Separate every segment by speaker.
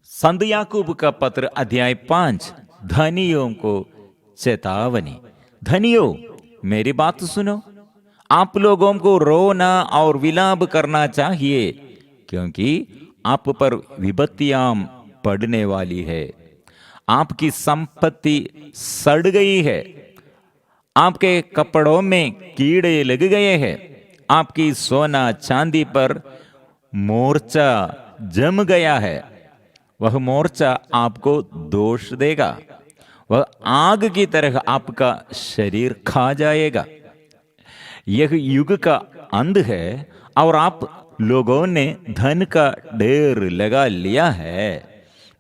Speaker 1: संत याकूब का पत्र अध्याय 5। धनियों को चेतावनी। धनियों, मेरी बात सुनो। आप लोगों को रोना और विलाप करना चाहिए, क्योंकि आप पर विपत्तियां पड़ने वाली है। आपकी संपत्ति सड़ गई है, आपके कपड़ों में कीड़े लग गए हैं, आपकी सोना चांदी पर मोर्चा जम गया है। वह मोर्चा आपको दोष देगा, वह आग की तरह आपका शरीर खा जाएगा। यह युग का अंत है और आप लोगों ने धन का ढेर लगा लिया है।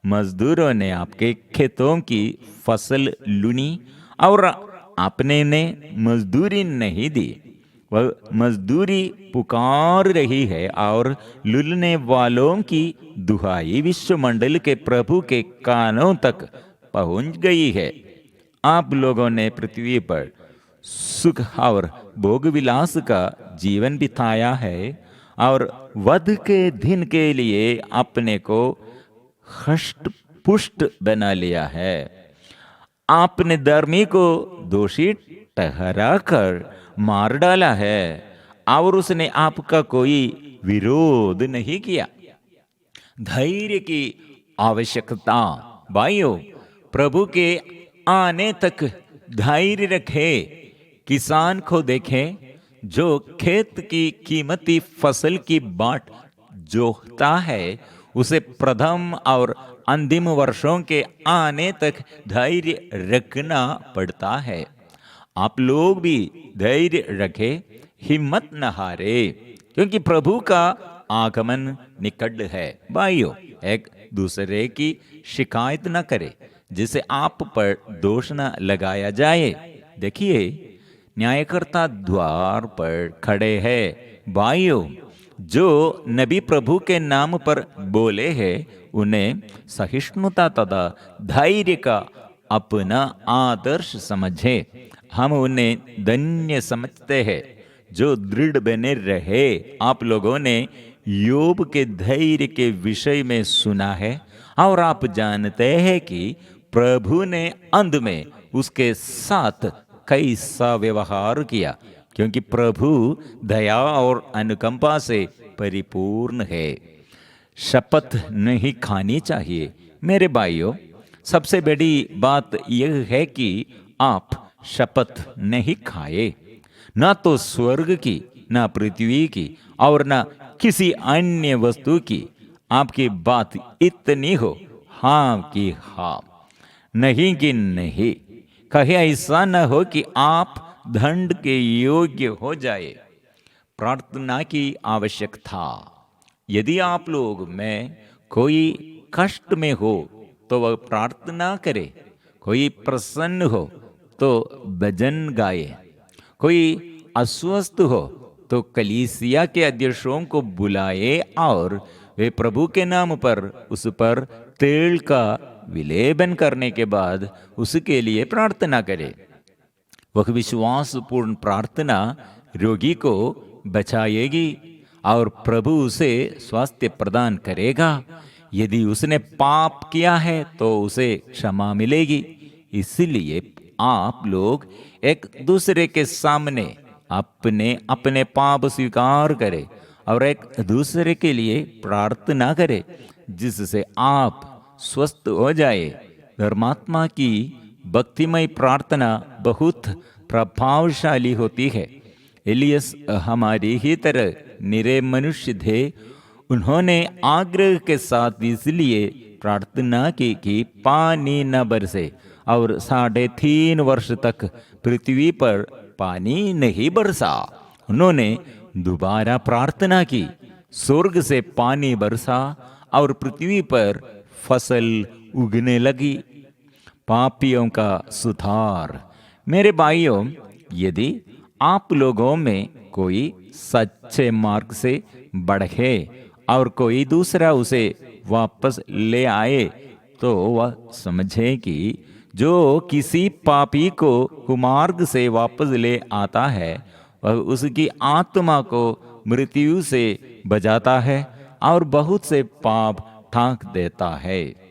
Speaker 1: मजदूरों ने आपके खेतों की फसल लूनी और आपने ने मजदूरी नहीं दी। वह मजदूरी पुकार रही है और लुलने वालों की दुहाई विश्वमंडल के प्रभु के कानों तक पहुंच गई है। आप लोगों ने पृथ्वी पर सुख और भोग विलास का जीवन बिताया है और वध के दिन के लिए अपने को हष्ट पुष्ट बना लिया है। आपने धर्मी को दोषी ठहराकर मार डाला है और उसने आपका कोई विरोध नहीं किया। धैर्य की आवश्यकता। भाइयों, प्रभु के आने तक धैर्य रखे। किसान को देखें, जो खेत की कीमती फसल की बाट जोतता है, उसे प्रथम और अंतिम वर्षों के आने तक धैर्य रखना पड़ता है। आप लोग भी धैर्य रखें, हिम्मत न हारे, क्योंकि प्रभु का आगमन निकट है। भाइयों, एक दूसरे की शिकायत न करें, जिसे आप पर दोष न लगाया जाए। देखिए, न्यायकर्ता द्वार पर खड़े हैं। भाइयों, जो नबी प्रभु के नाम पर बोले हैं, उन्हें सहिष्णुता तथा धैर्य का अपना आदर्श समझे। हम उन्हें धन्य समझते हैं जो दृढ़ बने रहे। आप लोगों ने योब के धैर्य के विषय में सुना है और आप जानते हैं कि प्रभु ने अंत में उसके साथ कैसा व्यवहार किया, क्योंकि प्रभु दया और अनुकंपा से परिपूर्ण है। शपथ नहीं खानी चाहिए। मेरे भाइयों, सबसे बड़ी बात यह है कि आप शपथ नहीं खाए, न तो स्वर्ग की, न पृथ्वी की और न किसी अन्य वस्तु की। आपकी बात इतनी हो, हाँ कि हाँ, नहीं कि नहीं। कहीं ऐसा न हो कि आप दंड के योग्य हो जाए। प्रार्थना की आवश्यकता। यदि आप लोग में कोई कष्ट में हो तो वह प्रार्थना करे। कोई प्रसन्न हो तो भजन गाए। कोई अस्वस्थ हो तो कलीसिया के अध्यक्षों को बुलाए और वे प्रभु के नाम पर उस पर तेल का विलेपन करने के बाद उसके लिए प्रार्थना करे। वह विश्वासपूर्ण प्रार्थना रोगी को बचाएगी और प्रभु उसे स्वास्थ्य प्रदान करेगा। यदि उसने पाप किया है तो उसे क्षमा मिलेगी। इसलिए आप लोग एक दूसरे के सामने अपने अपने पाप स्वीकार करें और एक दूसरे के लिए प्रार्थना करें, जिससे आप स्वस्थ हो जाए। धर्मात्मा की भक्तिमय प्रार्थना बहुत प्रभावशाली होती है। एलियस हमारी ही तरह निरे मनुष्य थे। उन्होंने आग्रह के साथ इसलिए प्रार्थना की कि पानी न बरसे, और 3.5 वर्ष तक पृथ्वी पर पानी नहीं बरसा। उन्होंने दोबारा प्रार्थना की, स्वर्ग से पानी बरसा और पृथ्वी पर फसल उगने लगी। पापियों का सुधार। मेरे भाइयों, यदि आप लोगों में कोई सच्चे मार्ग से बढ़े और कोई दूसरा उसे वापस ले आए, तो वह समझे कि जो किसी पापी को कुमार्ग से वापस ले आता है, वह उसकी आत्मा को मृत्यु से बचाता है और बहुत से पाप हाँक देता है।